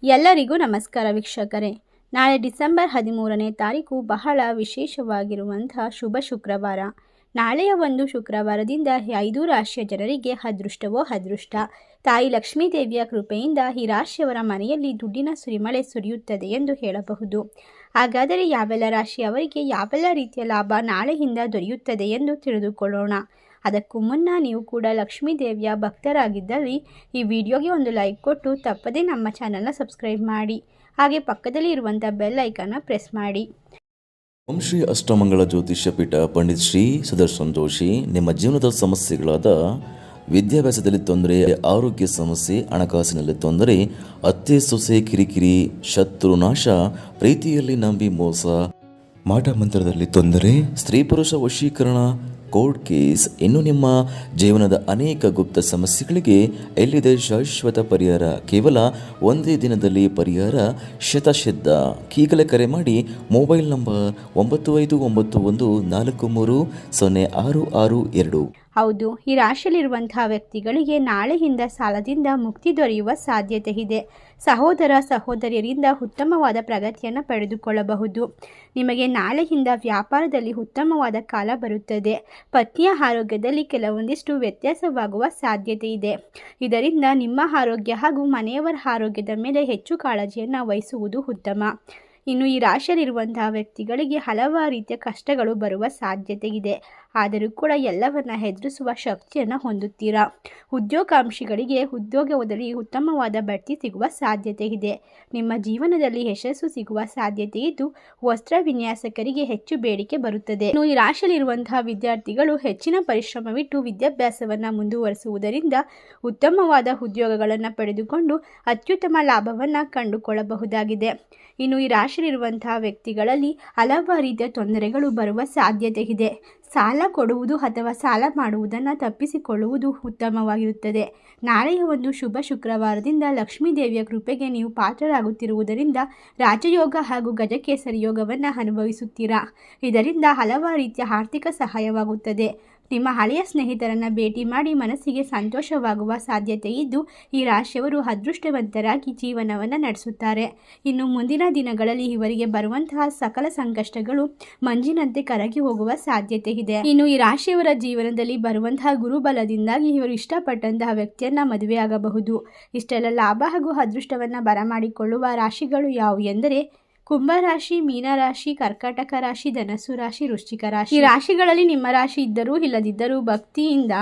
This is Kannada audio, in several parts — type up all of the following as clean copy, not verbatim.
ಎಲ್ಲರಿಗೂ ನಮಸ್ಕಾರ ವೀಕ್ಷಕರೇ. ನಾಳೆ ಡಿಸೆಂಬರ್ 13ನೇ ತಾರೀಕು ಬಹಳ ವಿಶೇಷವಾಗಿರುವಂತಹ ಶುಭ ಶುಕ್ರವಾರ. ನಾಳೆಯ ಒಂದು ಶುಕ್ರವಾರದಿಂದ 5 ರಾಶಿಯ ಜನರಿಗೆ ಅದೃಷ್ಟವೋ ಅದೃಷ್ಟ. ತಾಯಿ ಲಕ್ಷ್ಮೀದೇವಿಯ ಕೃಪೆಯಿಂದ ಈ ರಾಶಿಯವರ ಮನೆಯಲ್ಲಿ ದುಡ್ಡಿನ ಸುರಿಮಳೆ ಸುರಿಯುತ್ತದೆ ಎಂದು ಹೇಳಬಹುದು. ಹಾಗಾದರೆ ಯಾವೆಲ್ಲ ರಾಶಿಯವರಿಗೆ ಯಾವೆಲ್ಲ ರೀತಿಯ ಲಾಭ ನಾಳೆಯಿಂದ ದೊರೆಯುತ್ತದೆ ಎಂದು ತಿಳಿದುಕೊಳ್ಳೋಣ. ಅದಕ್ಕೂ ಮುನ್ನ ನೀವು ಕೂಡ ಲಕ್ಷ್ಮೀ ದೇವಿಯ ಭಕ್ತರಾಗಿದ್ದಲ್ಲಿ ಈ ವಿಡಿಯೋಗೆ ಒಂದು ಲೈಕ್ ಕೊಟ್ಟು ತಪ್ಪದೇ ನಮ್ಮ ಚಾನಲ್ನ ಸಬ್ಸ್ಕ್ರೈಬ್ ಮಾಡಿ. ಹಾಗೆ ಪಕ್ಕದಲ್ಲಿ ಇರುವಂಥ ಬೆಲ್ ಐಕಾನ್ನ ಪ್ರೆಸ್ ಮಾಡಿ. ಓಂ ಶ್ರೀ ಅಷ್ಟಮಂಗಳ ಜ್ಯೋತಿಷ್ಯ ಪೀಠ ಪಂಡಿತ್ ಶ್ರೀ ಸುದರ್ಶನ್ ಜೋಶಿ. ನಿಮ್ಮ ಜೀವನದ ಸಮಸ್ಯೆಗಳಾದ ವಿದ್ಯಾಭ್ಯಾಸದಲ್ಲಿ ತೊಂದರೆ, ಆರೋಗ್ಯ ಸಮಸ್ಯೆ, ಹಣಕಾಸಿನಲ್ಲಿ ತೊಂದರೆ, ಅತ್ತೆ ಸೊಸೆ ಕಿರಿಕಿರಿ, ಶತ್ರುನಾಶ, ಪ್ರೀತಿಯಲ್ಲಿ ನಂಬಿ ಮೋಸ, ಮಾಟ ಮಂತ್ರದಲ್ಲಿ ತೊಂದರೆ, ಸ್ತ್ರೀ ಪುರುಷ ವಶೀಕರಣ, ಕೋರ್ಟ್ ಕೇಸ್, ಇನ್ನು ನಿಮ್ಮ ಜೀವನದ ಅನೇಕ ಗುಪ್ತ ಸಮಸ್ಯೆಗಳಿಗೆ ಎಲ್ಲಿದೆ ಶಾಶ್ವತ ಪರಿಹಾರ. ಕೇವಲ ಒಂದೇ ದಿನದಲ್ಲಿ ಪರಿಹಾರ ಶತಸಿದ್ಧ. ಈಗಲೇ ಕರೆ ಮಾಡಿ. Mobile number 9591430662. ಹೌದು, ಈ ರಾಶಿಯಲ್ಲಿರುವಂತಹ ವ್ಯಕ್ತಿಗಳಿಗೆ ನಾಳೆಯಿಂದ ಸಾಲದಿಂದ ಮುಕ್ತಿ ದೊರೆಯುವ ಸಾಧ್ಯತೆ ಇದೆ. ಸಹೋದರ ಸಹೋದರಿಯರಿಂದ ಉತ್ತಮವಾದ ಪ್ರಗತಿಯನ್ನು ಪಡೆದುಕೊಳ್ಳಬಹುದು. ನಿಮಗೆ ನಾಳೆಯಿಂದ ವ್ಯಾಪಾರದಲ್ಲಿ ಉತ್ತಮವಾದ ಕಾಲ ಬರುತ್ತದೆ. ಪತ್ನಿಯ ಆರೋಗ್ಯದಲ್ಲಿ ಕೆಲವೊಂದಿಷ್ಟು ವ್ಯತ್ಯಾಸವಾಗುವ ಸಾಧ್ಯತೆ ಇದೆ. ಇದರಿಂದ ನಿಮ್ಮ ಆರೋಗ್ಯ ಹಾಗೂ ಮನೆಯವರ ಆರೋಗ್ಯದ ಮೇಲೆ ಹೆಚ್ಚು ಕಾಳಜಿಯನ್ನು ವಹಿಸುವುದು ಉತ್ತಮ. ಇನ್ನು ಈ ರಾಶಿಯಲ್ಲಿರುವಂತಹ ವ್ಯಕ್ತಿಗಳಿಗೆ ಹಲವಾರು ರೀತಿಯ ಕಷ್ಟಗಳು ಬರುವ ಸಾಧ್ಯತೆ ಇದೆ. ಆದರೂ ಕೂಡ ಎಲ್ಲವನ್ನ ಎದುರಿಸುವ ಶಕ್ತಿಯನ್ನು ಹೊಂದುತ್ತೀರಾ. ಉದ್ಯೋಗಾಂಶಿಗಳಿಗೆ ಉದ್ಯೋಗದಲ್ಲಿ ಉತ್ತಮವಾದ ಬಡ್ತಿ ಸಿಗುವ ಸಾಧ್ಯತೆ ಇದೆ. ನಿಮ್ಮ ಜೀವನದಲ್ಲಿ ಯಶಸ್ಸು ಸಿಗುವ ಸಾಧ್ಯತೆ ಇದ್ದು ವಸ್ತ್ರ ವಿನ್ಯಾಸಕರಿಗೆ ಹೆಚ್ಚು ಬೇಡಿಕೆ ಬರುತ್ತದೆ. ಇನ್ನು ಈ ರಾಶಿಯಲ್ಲಿರುವಂತಹ ವಿದ್ಯಾರ್ಥಿಗಳು ಹೆಚ್ಚಿನ ಪರಿಶ್ರಮವಿಟ್ಟು ವಿದ್ಯಾಭ್ಯಾಸವನ್ನು ಮುಂದುವರಿಸುವುದರಿಂದ ಉತ್ತಮವಾದ ಉದ್ಯೋಗಗಳನ್ನು ಪಡೆದುಕೊಂಡು ಅತ್ಯುತ್ತಮ ಲಾಭವನ್ನು ಕಂಡುಕೊಳ್ಳಬಹುದಾಗಿದೆ. ಇನ್ನು ಈ ರಾಶಿಯಲ್ಲಿರುವಂತಹ ವ್ಯಕ್ತಿಗಳಲ್ಲಿ ಹಲವಾರು ರೀತಿಯ ತೊಂದರೆಗಳು ಬರುವ ಸಾಧ್ಯತೆ ಇದೆ. ಸಾಲ ಕೊಡುವುದು ಅಥವಾ ಸಾಲ ಮಾಡುವುದನ್ನು ತಪ್ಪಿಸಿಕೊಳ್ಳುವುದು ಉತ್ತಮವಾಗಿರುತ್ತದೆ. ನಾಳೆಯ ಒಂದು ಶುಭ ಶುಕ್ರವಾರದಿಂದ ಲಕ್ಷ್ಮೀ ದೇವಿಯ ಕೃಪೆಗೆ ನೀವು ಪಾತ್ರರಾಗುತ್ತಿರುವುದರಿಂದ ರಾಜಯೋಗ ಹಾಗೂ ಗಜಕೇಸರಿ ಯೋಗವನ್ನು ಅನುಭವಿಸುತ್ತೀರಾ. ಇದರಿಂದ ಹಲವಾರು ರೀತಿಯ ಆರ್ಥಿಕ ಸಹಾಯವಾಗುತ್ತದೆ. ನಿಮ್ಮ ಹಳೆಯ ಸ್ನೇಹಿತರನ್ನು ಭೇಟಿ ಮಾಡಿ ಮನಸ್ಸಿಗೆ ಸಂತೋಷವಾಗುವ ಸಾಧ್ಯತೆ ಇದ್ದು ಈ ರಾಶಿಯವರು ಅದೃಷ್ಟವಂತರಾಗಿ ಜೀವನವನ್ನು ನಡೆಸುತ್ತಾರೆ. ಇನ್ನು ಮುಂದಿನ ದಿನಗಳಲ್ಲಿ ಇವರಿಗೆ ಬರುವಂತಹ ಸಕಲ ಸಂಕಷ್ಟಗಳು ಮಂಜಿನಂತೆ ಕರಗಿ ಹೋಗುವ ಸಾಧ್ಯತೆ ಇದೆ. ಇನ್ನು ಈ ರಾಶಿಯವರ ಜೀವನದಲ್ಲಿ ಬರುವಂತಹ ಗುರುಬಲದಿಂದಾಗಿ ಇವರು ಇಷ್ಟಪಟ್ಟಂತಹ ವ್ಯಕ್ತಿಯನ್ನ ಮದುವೆಯಾಗಬಹುದು. ಇಷ್ಟೆಲ್ಲ ಲಾಭ ಹಾಗೂ ಅದೃಷ್ಟವನ್ನು ಬರಮಾಡಿಕೊಳ್ಳುವ ರಾಶಿಗಳು ಯಾವುವು ಎಂದರೆ ಕುಂಭರಾಶಿ, ಮೀನರಾಶಿ, ಕರ್ಕಾಟಕ ರಾಶಿ, ಧನಸ್ಸು ರಾಶಿ, ವೃಶ್ಚಿಕ ರಾಶಿ. ಈ ರಾಶಿಗಳಲ್ಲಿ ನಿಮ್ಮ ರಾಶಿ ಇದ್ದರೂ ಇಲ್ಲದಿದ್ದರೂ ಭಕ್ತಿಯಿಂದ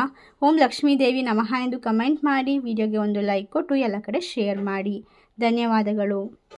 ಓಂ ಲಕ್ಷ್ಮೀ ದೇವಿ ನಮಃ ಎಂದು ಕಮೆಂಟ್ ಮಾಡಿ. ವಿಡಿಯೋಗೆ ಒಂದು ಲೈಕ್ ಕೊಟ್ಟು ಎಲ್ಲ ಕಡೆ ಶೇರ್ ಮಾಡಿ. ಧನ್ಯವಾದಗಳು.